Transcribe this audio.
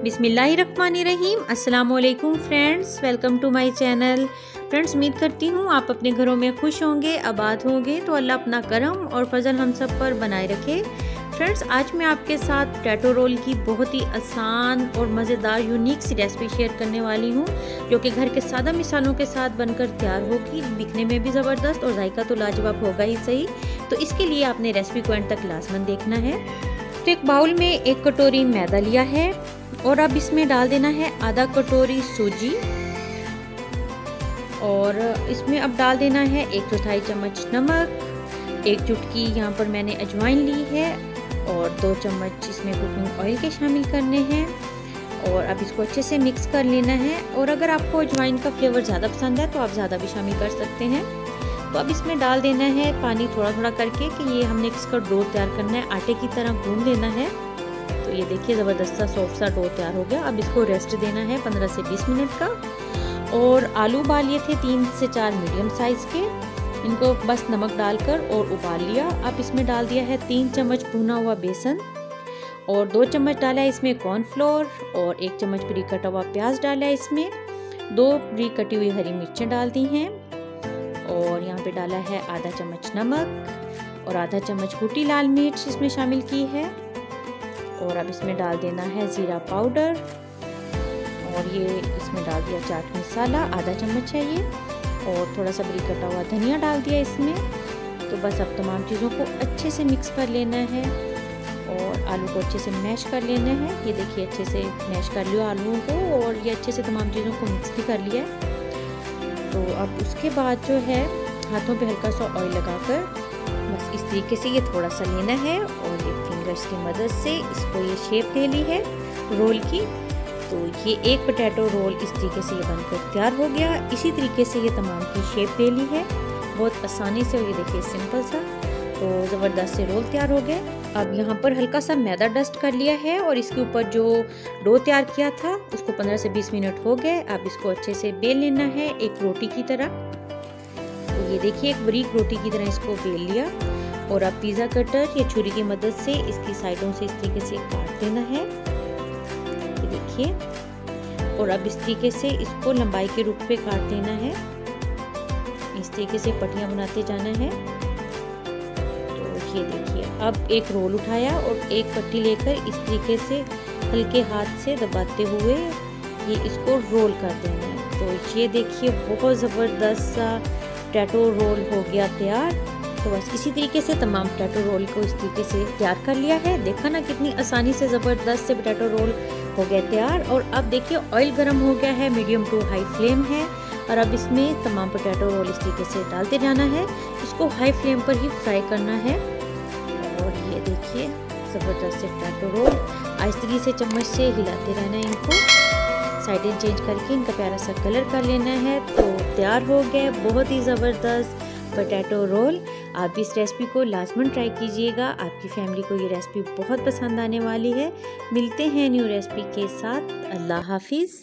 बिस्मिल्लाहिर्रहमानिर्रहीम। अस्सलामुअलैकुम friends, welcome to my channel. Friends, उम्मीद करती हूँ आप अपने घरों में खुश होंगे, आबाद होंगे। तो अल्लाह अपना करम और फजल हम सब पर बनाए रखे। फ्रेंड्स, आज मैं आपके साथ पोटैटो रोल की बहुत ही आसान और मज़ेदार यूनिक सी रेसिपी शेयर करने वाली हूँ, जो कि घर के सादा मिसालों के साथ बनकर तैयार होगी। दिखने में भी ज़बरदस्त और जायका तो लाजवाब होगा ही सही। तो इसके लिए आपने रेसिपी को एंड तक लाजमन देखना है। तो एक बाउल में 1 कटोरी मैदा लिया है और अब इसमें डाल देना है आधा कटोरी सूजी, और इसमें अब डाल देना है 1/4 चम्मच नमक, 1 चुटकी यहाँ पर मैंने अजवाइन ली है और 2 चम्मच इसमें कुकिंग ऑयल के शामिल करने हैं। और अब इसको अच्छे से मिक्स कर लेना है। और अगर आपको अजवाइन का फ्लेवर ज़्यादा पसंद है तो आप ज़्यादा भी शामिल कर सकते हैं। तो अब इसमें डाल देना है पानी थोड़ा थोड़ा करके कि ये हमने इसका डो तैयार करना है, आटे की तरह गूंद लेना है। तो ये देखिए ज़बरदस्त सा सॉफ्ट सा डो तैयार हो गया। अब इसको रेस्ट देना है 15 से 20 मिनट का। और आलू उबाल लिए थे 3 से 4 मीडियम साइज़ के, इनको बस नमक डालकर और उबाल लिया। अब इसमें डाल दिया है 3 चम्मच भुना हुआ बेसन और 2 चम्मच डाला है इसमें कॉर्नफ्लोर और 1 चम्मच बारीक कटा हुआ प्याज डाला है इसमें, 2 बारीक कटी हुई हरी मिर्चें डाल दी हैं और यहाँ पे डाला है आधा चम्मच नमक और आधा चम्मच कुटी लाल मिर्च इसमें शामिल की है। और अब इसमें डाल देना है ज़ीरा पाउडर और ये इसमें डाल दिया चाट मसाला, आधा चम्मच है ये, और थोड़ा सा बारीक कटा हुआ धनिया डाल दिया इसमें। तो बस अब तमाम चीज़ों को अच्छे से मिक्स कर लेना है और आलू को अच्छे से मैश कर लेना है। ये देखिए अच्छे से मैश कर लियो आलूओं को और ये अच्छे से तमाम चीज़ों को मिक्स भी कर लिया है। तो अब उसके बाद जो है हाथों पे हल्का सा ऑयल लगाकर बस इस तरीके से ये थोड़ा सा लेना है और ये फिंगर्स की मदद से इसको ये शेप दे ली है रोल की। तो ये एक पोटैटो रोल इस तरीके से ये बनकर तैयार हो गया। इसी तरीके से ये तमाम की शेप दे ली है बहुत आसानी से। और ये देखिए सिंपल सा तो ज़बरदस्त से रोल तैयार हो गए। अब यहाँ पर हल्का सा मैदा डस्ट कर लिया है और इसके ऊपर जो डो तैयार किया था उसको 15 से 20 मिनट हो गए। अब इसको अच्छे से बेल लेना है एक रोटी की तरह। तो ये देखिए एक बारीक रोटी की तरह इसको बेल लिया। और अब पिज़्ज़ा कटर या छुरी की मदद से इसकी साइडों से इस तरीके से काट देना है, ये देखिए। और अब इस तरीके से इसको लंबाई के रूप पे काट देना है, इस तरीके से पट्टियाँ बनाते जाना है। तो ये देखिए अब एक रोल उठाया और एक पट्टी लेकर इस तरीके से हल्के हाथ से दबाते हुए ये इसको रोल कर देना है। तो ये देखिए बहुत ज़बरदस्त सा पोटैटो रोल हो गया तैयार। तो बस इसी तरीके से तमाम पोटैटो रोल को इस तरीके से तैयार कर लिया है। देखा ना कितनी आसानी से ज़बरदस्त से पोटैटो रोल हो गया तैयार। और अब देखिए ऑयल गर्म हो गया है, मीडियम टू हाई फ्लेम है। और अब इसमें तमाम पोटैटो रोल इस तरीके से डालते जाना है, इसको हाई फ्लेम पर ही फ्राई करना है। और ये देखिए ज़बरदस्त से पोटैटो रोल आहिस्ते से चम्मच से हिलाते रहना है, इनको साइडें चेंज करके इनका प्यारा सा कलर कर लेना है। तो तैयार हो गया बहुत ही ज़बरदस्त पोटैटो रोल। आप भी इस रेसिपी को लाजमन ट्राई कीजिएगा, आपकी फैमिली को ये रेसिपी बहुत पसंद आने वाली है। मिलते हैं न्यू रेसिपी के साथ। अल्लाह हाफिज़।